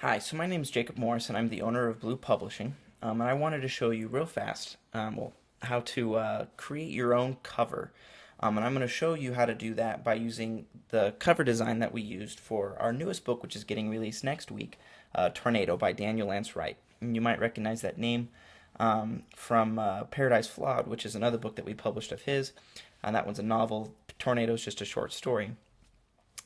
Hi, so my name is Jacob Morris, and I'm the owner of Blue Publishing. And I wanted to show you real fast how to create your own cover. And I'm going to show you how to do that by using the cover design that we used for our newest book, which is getting released next week, Tornado by Daniel Lance Wright. And you might recognize that name from Paradise Flawed, which is another book that we published of his. And that one's a novel. Tornado is just a short story.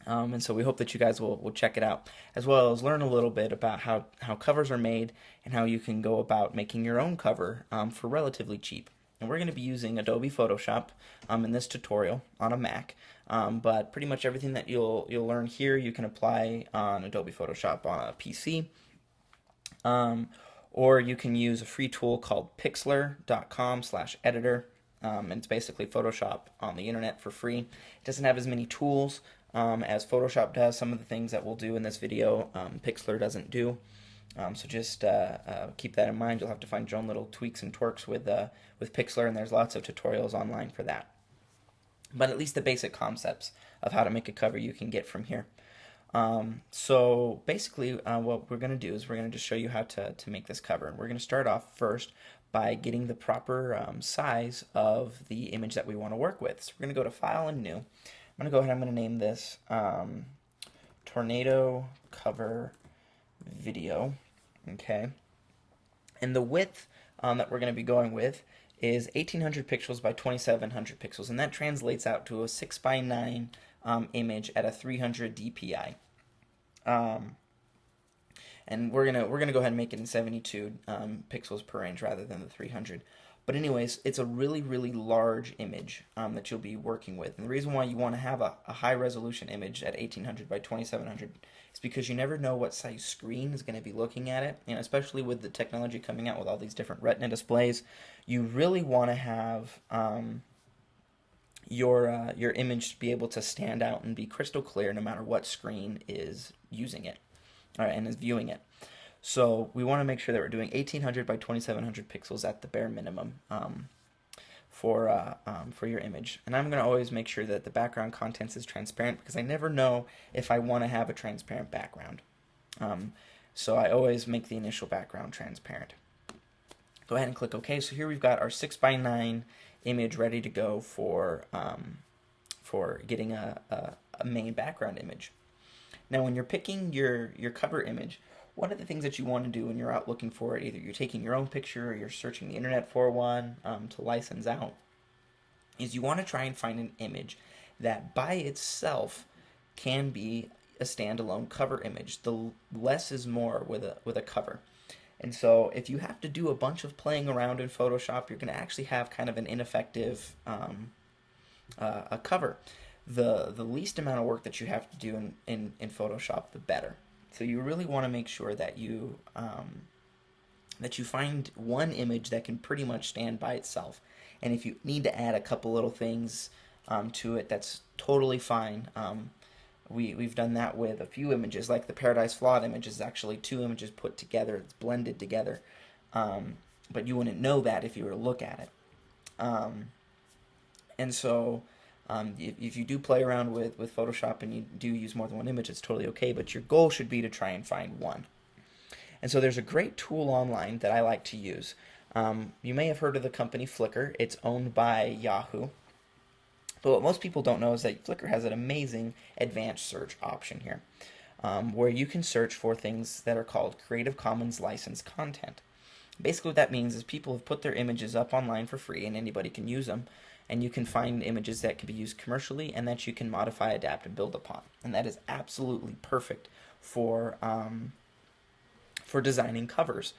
And so we hope that you guys will check it out, as well as learn a little bit about how covers are made and how you can go about making your own cover for relatively cheap. And we're going to be using Adobe Photoshop in this tutorial on a Mac, but pretty much everything that you'll learn here you can apply on Adobe Photoshop on a PC, or you can use a free tool called pixlr.com/editor. And it's basically Photoshop on the internet for free. It doesn't have as many tools as Photoshop does. Some of the things that we'll do in this video, Pixlr doesn't do. So just keep that in mind. You'll have to find your own little tweaks and twerks with Pixlr, and there's lots of tutorials online for that. But at least the basic concepts of how to make a cover you can get from here. So basically what we're going to do is we're going to just show you how to make this cover. And we're going to start off first by getting the proper size of the image that we want to work with. So we're going to go to File and New. I'm going to go ahead and I'm going to name this Tornado Cover Video. Okay. And the width that we're going to be going with is 1800 pixels by 2700 pixels, and that translates out to a 6 by 9 image at a 300 dpi. And we're gonna go ahead and make it in 72 pixels per inch rather than the 300. But anyways, it's a really large image that you'll be working with. And the reason why you want to have a high resolution image at 1800 by 2700 is because you never know what size screen is going to be looking at it. And especially with the technology coming out with all these different Retina displays, you really want to have your image be able to stand out and be crystal clear no matter what screen is using it, and is viewing it. So we want to make sure that we're doing 1800 by 2700 pixels at the bare minimum for your image. And I'm going to always make sure that the background contents is transparent because I never know if I want to have a transparent background. So I always make the initial background transparent. Go ahead and click OK. So here we've got our 6 by 9 image ready to go for getting a main background image. Now when you're picking your cover image, one of the things that you want to do when you're out looking for it, either you're taking your own picture or you're searching the internet for one to license out, is you want to try and find an image that by itself can be a standalone cover image. The less is more with a cover. And so if you have to do a bunch of playing around in Photoshop, you're going to actually have kind of an ineffective a cover. The least amount of work that you have to do in Photoshop, the better. So you really want to make sure that you find one image that can pretty much stand by itself. And if you need to add a couple little things to it, that's totally fine. We've done that with a few images, like the Paradise Flawed image is actually two images put together. It's blended together. But you wouldn't know that if you were to look at it. And so if you do play around with Photoshop and you do use more than one image, it's totally okay, but your goal should be to try and find one. And so there's a great tool online that I like to use. You may have heard of the company Flickr. It's owned by Yahoo. But what most people don't know is that Flickr has an amazing advanced search option here, where you can search for things that are called Creative Commons licensed content. Basically what that means is people have put their images up online for free and anybody can use them. And you can find images that can be used commercially and that you can modify, adapt, and build upon. And that is absolutely perfect for designing covers,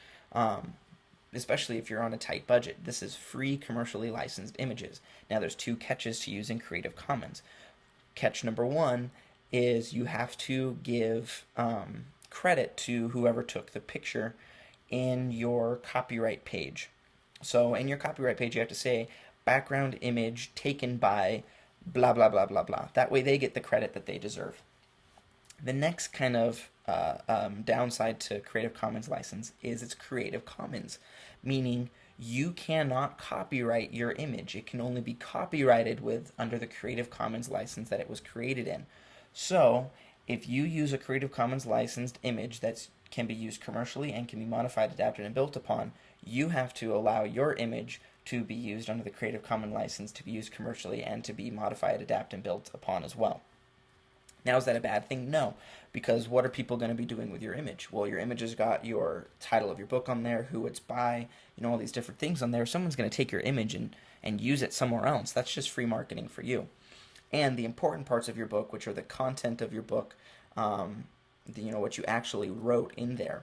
especially if you're on a tight budget. This is free commercially licensed images. Now there's two catches to using Creative Commons. Catch number one is you have to give credit to whoever took the picture in your copyright page. So in your copyright page you have to say, background image taken by blah blah blah blah blah. That way they get the credit that they deserve. The next kind of downside to Creative Commons license is it's Creative Commons, meaning you cannot copyright your image. It can only be copyrighted under the Creative Commons license that it was created in. So If you use a Creative Commons licensed image that can be used commercially and can be modified, adapted, and built upon, you have to allow your image to be used under the Creative Commons license to be used commercially and to be modified, adapted, and built upon as well. Now, is that a bad thing? No, because what are people going to be doing with your image? Well, your image has got your title of your book on there, who it's by, all these different things on there. Someone's going to take your image and use it somewhere else. That's just free marketing for you. And the important parts of your book, which are the content of your book, what you actually wrote in there,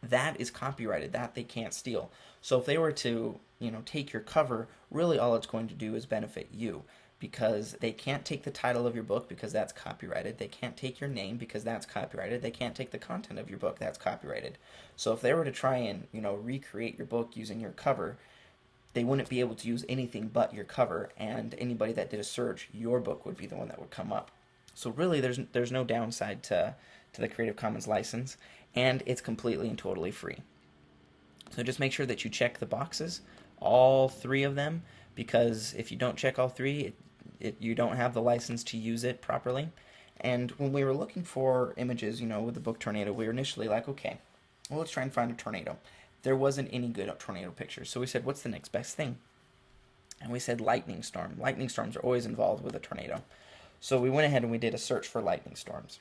that is copyrighted. That they can't steal. So if they were to, take your cover, really all it's going to do is benefit you, because they can't take the title of your book because that's copyrighted. They can't take your name because that's copyrighted. They can't take the content of your book, that's copyrighted. So if they were to try and, recreate your book using your cover, they wouldn't be able to use anything but your cover, and anybody that did a search, your book would be the one that would come up. So really there's no downside to the Creative Commons license, and it's completely and totally free. So just make sure that you check the boxes, all 3 of them, because if you don't check all 3, you don't have the license to use it properly. And when we were looking for images, with the book Tornado, we were initially like, okay, well, let's try and find a tornado. There wasn't any good tornado pictures, so we said, what's the next best thing? And we said lightning storm. Lightning storms are always involved with a tornado. So we went ahead and we did a search for lightning storms.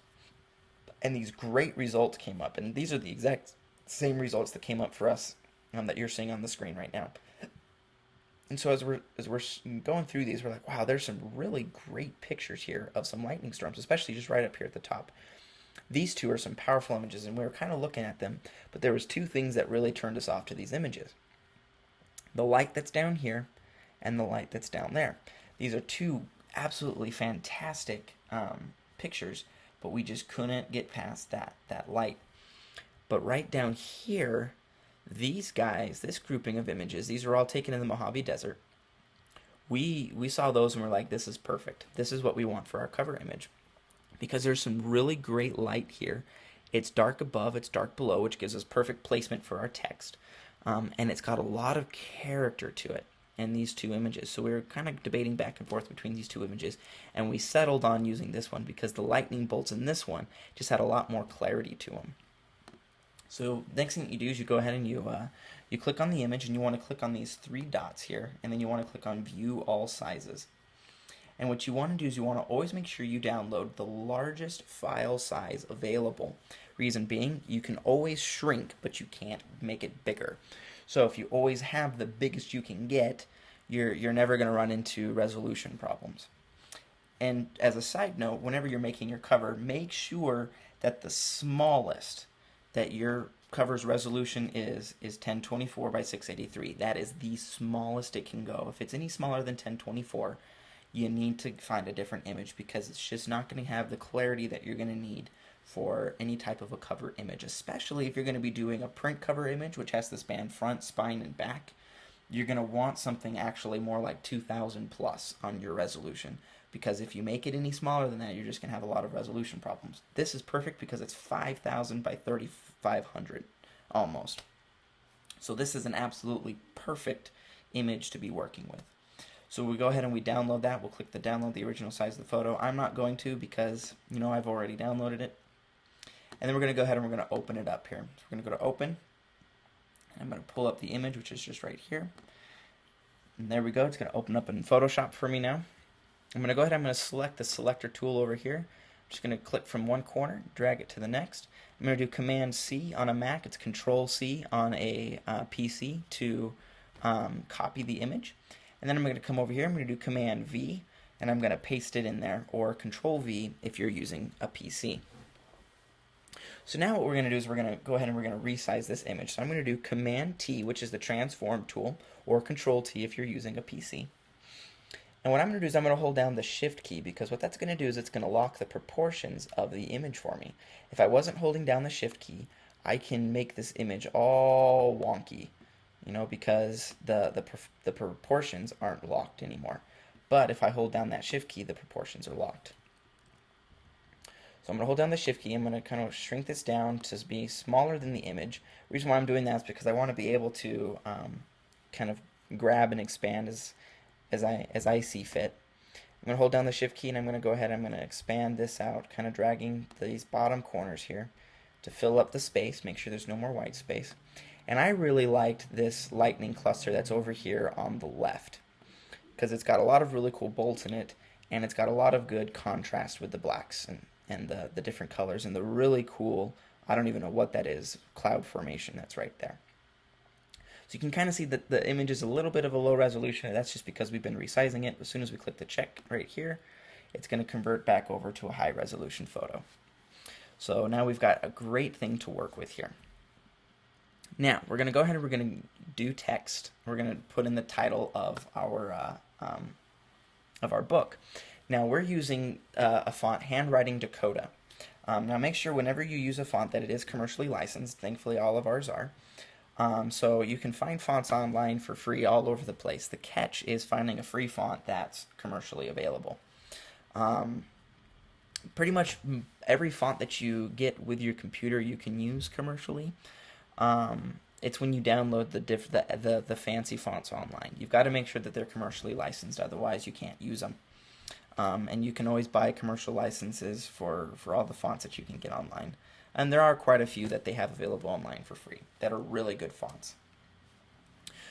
And these great results came up, and these are the exact same results that came up for us that you're seeing on the screen right now. And so as we're going through these, we're like, wow, there's some really great pictures here of some lightning storms, especially just right up here at the top. These 2 are some powerful images, and we were kind of looking at them, but there was 2 things that really turned us off to these images. The light that's down here and the light that's down there. These are 2 absolutely fantastic pictures, but we just couldn't get past that light. But right down here, these guys, this grouping of images, these are all taken in the Mojave Desert. We saw those and we're like, this is perfect. This is what we want for our cover image, because there's some really great light here. It's dark above, it's dark below, which gives us perfect placement for our text. And it's got a lot of character to it in these 2 images. So we were kind of debating back and forth between these 2 images, and we settled on using this one because the lightning bolts in this one just had a lot more clarity to them. So next thing that you do is you go ahead and you click on the image, and you want to click on these 3 dots here, and then you want to click on View All Sizes. And what you want to do is you want to always make sure you download the largest file size available. Reason being, you can always shrink, but you can't make it bigger. So if you always have the biggest you can get, you're never going to run into resolution problems. And as a side note, whenever you're making your cover, make sure that the smallest that your cover's resolution is 1024 by 683. That is the smallest it can go. If it's any smaller than 1024, you need to find a different image, because it's just not going to have the clarity that you're going to need for any type of a cover image, especially if you're going to be doing a print cover image, which has to span front, spine, and back. You're going to want something actually more like 2000 plus on your resolution, because if you make it any smaller than that, you're just going to have a lot of resolution problems. This is perfect because it's 5000 by 3500 almost. So this is an absolutely perfect image to be working with. So we go ahead and we download that. We'll click the download the original size of the photo. I'm not going to, because I've already downloaded it. And then we're going to go ahead and we're going to open it up here. So we're going to go to open. And I'm going to pull up the image, which is just right here. And there we go. It's going to open up in Photoshop for me now. I'm going to go ahead and I'm going to select the selector tool over here. I'm just going to click from one corner, drag it to the next. I'm going to do Command C on a Mac. It's Control C on a PC to copy the image. And then I'm going to come over here. I'm going to do Command V, and I'm going to paste it in there, or Control V if you're using a PC. So now what we're going to do is we're going to go ahead and we're going to resize this image. So I'm going to do Command T, which is the transform tool, or Control T if you're using a PC. And what I'm going to do is I'm going to hold down the Shift key, because what that's going to do is it's going to lock the proportions of the image for me. If I wasn't holding down the Shift key, I can make this image all wonky, because the proportions aren't locked anymore. But if I hold down that Shift key, the proportions are locked. So I'm going to hold down the Shift key. I'm going to kind of shrink this down to be smaller than the image. The reason why I'm doing that is because I want to be able to kind of grab and expand as I see fit. I'm going to hold down the shift key and I'm going to go ahead, I'm going to expand this out, kind of dragging these bottom corners here to fill up the space, make sure there's no more white space. And I really liked this lightning cluster that's over here on the left because it's got a lot of really cool bolts in it, and it's got a lot of good contrast with the blacks and the different colors and the really cool, I don't even know what that is, cloud formation that's right there. So you can kind of see that the image is a little bit of a low resolution, and that's just because we've been resizing it. As soon as we click the check right here, it's going to convert back over to a high resolution photo. So now we've got a great thing to work with here. Now we're going to go ahead and we're going to do text. We're going to put in the title of our book. Now we're using a font, Handwriting Dakota. Now make sure whenever you use a font that it is commercially licensed. Thankfully all of ours are. So you can find fonts online for free all over the place. The catch is finding a free font that's commercially available. Pretty much every font that you get with your computer you can use commercially. It's when you download the fancy fonts online. You've got to make sure that they're commercially licensed, otherwise you can't use them. And you can always buy commercial licenses for all the fonts that you can get online. And there are quite a few that they have available online for free that are really good fonts.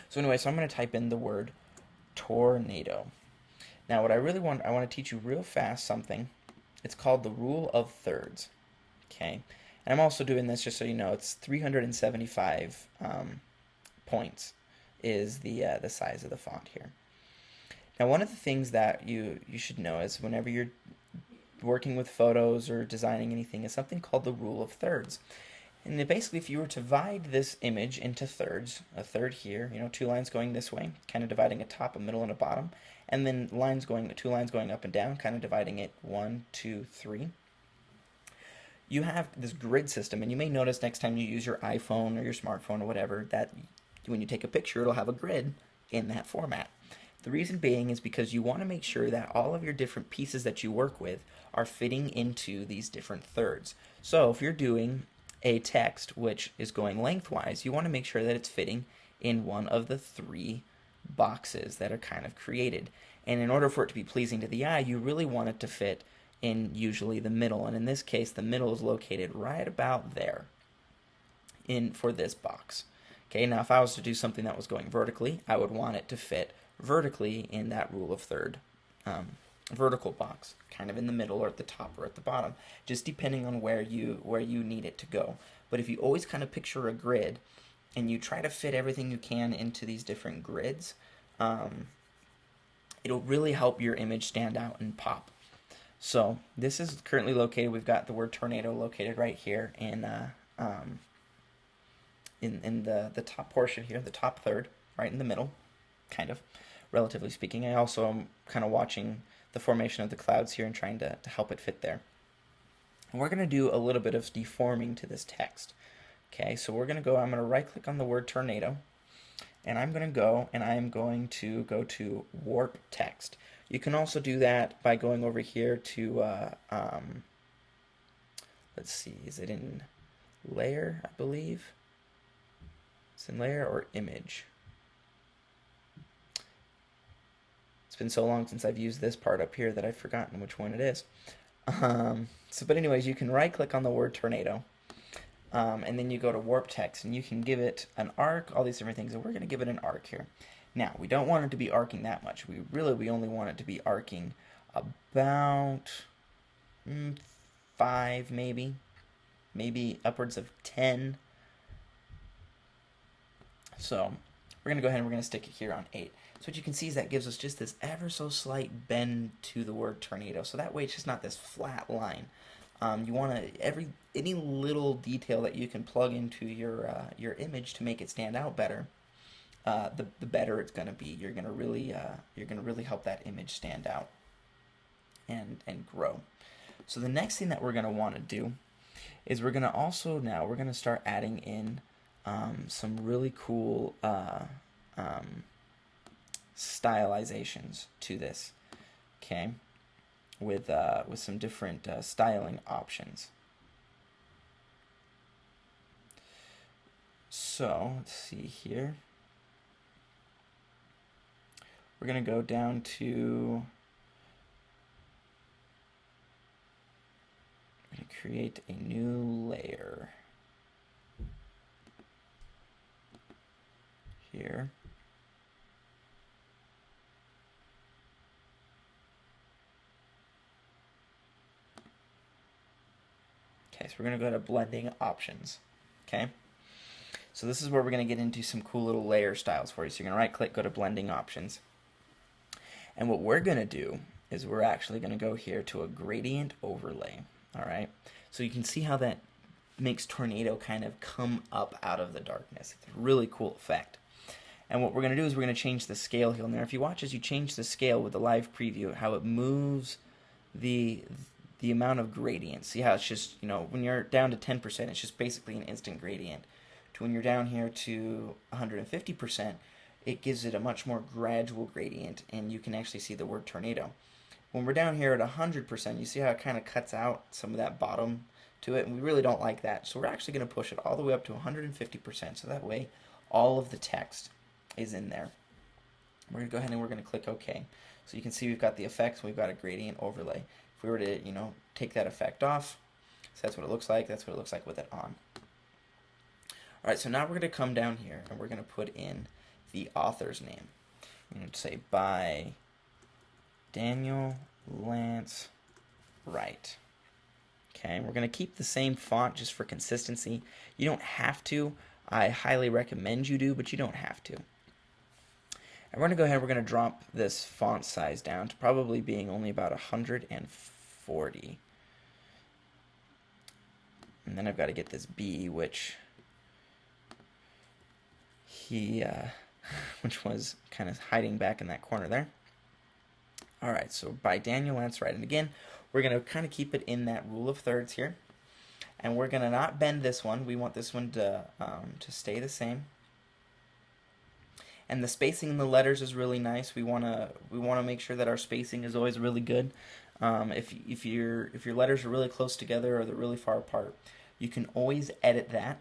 So anyway, so I'm going to type in the word tornado. Now what I want to teach you real fast something. It's called the rule of thirds. Okay, and I'm also doing this just so you know, it's 375 points is the size of the font here. Now one of the things that you should know is whenever you're working with photos or designing anything is something called the rule of thirds. And basically if you were to divide this image into thirds, a third here, two lines going this way, kind of dividing a top, a middle, and a bottom, and then two lines going up and down, kind of dividing it 1, 2, 3. You have this grid system, and you may notice next time you use your iPhone or your smartphone or whatever that when you take a picture it'll have a grid in that format. The reason being is because you want to make sure that all of your different pieces that you work with are fitting into these different thirds. So if you're doing a text which is going lengthwise, you want to make sure that it's fitting in one of the 3 boxes that are kind of created. And in order for it to be pleasing to the eye, you really want it to fit in usually the middle. And in this case, the middle is located right about there for this box. Okay, now if I was to do something that was going vertically, I would want it to fit vertically in that rule of third vertical box, kind of in the middle or at the top or at the bottom, just depending on where you need it to go. But if you always kind of picture a grid and you try to fit everything you can into these different grids, it'll really help your image stand out and pop. So this is currently located, we've got the word tornado located right here in the top portion here, the top third, right in the middle, kind of, relatively speaking. I also am kind of watching the formation of the clouds here and trying to help it fit there. And we're going to do a little bit of deforming to this text. Okay, so I'm going to right click on the word tornado, and I'm going to go to warp text. You can also do that by going over here to, let's see, is it in layer, I believe? It's in layer or image. It's been so long since I've used this part up here that I've forgotten which one it is. But anyways, you can right click on the word tornado, and then you go to warp text, and you can give it an arc, all these different things, and we're going to give it an arc here. Now, we don't want it to be arcing that much. We only want it to be arcing about 5, maybe upwards of 10. So we're going to go ahead and we're going to stick it here on 8. So what you can see is that gives us just this ever so slight bend to the word tornado. So that way it's just not this flat line. You want to any little detail that you can plug into your image to make it stand out better. The better it's going to be. You're going to really help that image stand out and grow. So the next thing that we're going to want to do is we're going to start adding in some really cool stylizations to this. Okay, with some different styling options. So let's see here. We're going to go down to create a new layer here. Okay, so we're going to go to blending options. Okay, so this is where we're going to get into some cool little layer styles for you. So you're going to right click, go to blending options. And what we're going to do is we're actually going to go here to a gradient overlay. All right, so you can see how that makes Tornado kind of come up out of the darkness. It's a really cool effect. And what we're going to do is we're going to change the scale here. Now, if you watch as you change the scale with the live preview, how it moves the amount of gradient. See how it's just, you know, when you're down to 10%, it's just basically an instant gradient. To when you're down here to 150%, it gives it a much more gradual gradient, and you can actually see the word tornado. When we're down here at 100%, you see how it kind of cuts out some of that bottom to it, and we really don't like that. So we're actually going to push it all the way up to 150%, so that way all of the text is in there. We're going to go ahead and we're going to click OK. So you can see we've got the effects, we've got a gradient overlay. If we were to, you know, take that effect off, so that's what it looks like. That's what it looks like with it on. All right, so now we're going to come down here and we're going to put in the author's name. I'm going to say by Daniel Lance Wright. Okay, we're going to keep the same font just for consistency. You don't have to. I highly recommend you do, but you don't have to. And we're going to go ahead, we're going to drop this font size down to probably being only about 140. And then I've got to get this B, which which was kind of hiding back in that corner there. All right, so by Daniel Lance Wright. And again, we're going to kind of keep it in that rule of thirds here. And we're going to not bend this one. We want this one to stay the same. And the spacing in the letters is really nice. We want to make sure that our spacing is always really good. If your letters are really close together or they're really far apart, you can always edit that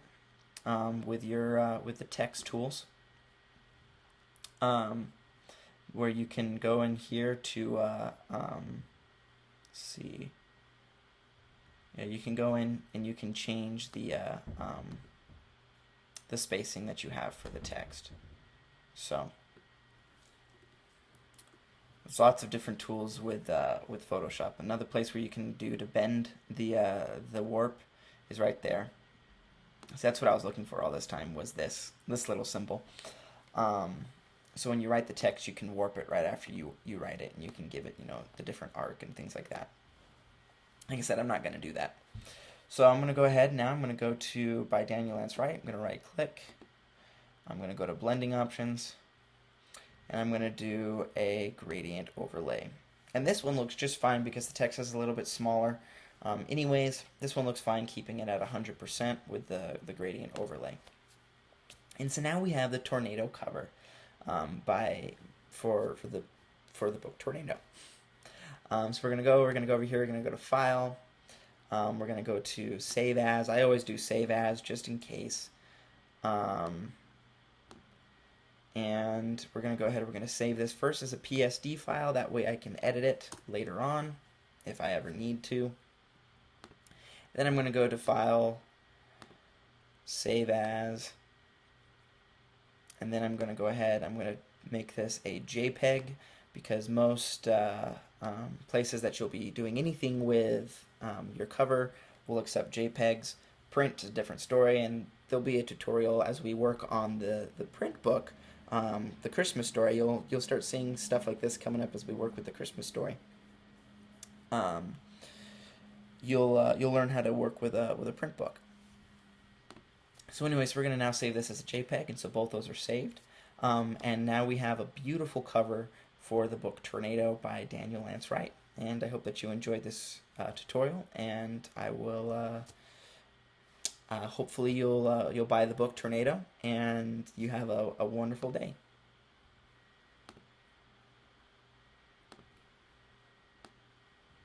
with the text tools. Where you can go in here to see. Yeah, you can go in and you can change the spacing that you have for the text. So there's lots of different tools with Photoshop. Another place where you can do to bend the warp is right there. So that's what I was looking for all this time, was this little symbol. So when you write the text, you can warp it right after you write it, and you can give it, you know, the different arc and things like that. Like I said, I'm not going to do that. So I'm going to go ahead now. I'm going to go to by Daniel Lance Wright. I'm going to right click. I'm going to go to blending options, and I'm going to do a gradient overlay. And this one looks just fine because the text is a little bit smaller. Anyways, this one looks fine keeping it at 100% with the gradient overlay. And so now we have the tornado cover for the book Tornado. So we're gonna go over here. We're gonna go to File. We're gonna go to Save As. I always do Save As just in case. And we're going to go ahead and we're going to save this first as a PSD file. That way I can edit it later on if I ever need to. Then I'm going to go to File, Save As, and then I'm going to go ahead, I'm going to make this a JPEG, because most places that you'll be doing anything with your cover will accept JPEGs. Print is a different story, and there'll be a tutorial as we work on the print book. The Christmas Story, you'll start seeing stuff like this coming up as we work with the Christmas Story. You'll learn how to work with a print book. So anyways, we're going to now save this as a JPEG, and so both those are saved. And now we have a beautiful cover for the book Tornado by Daniel Lance Wright. And I hope that you enjoyed this tutorial, and I will hopefully you'll buy the book Tornado, and you have a wonderful day.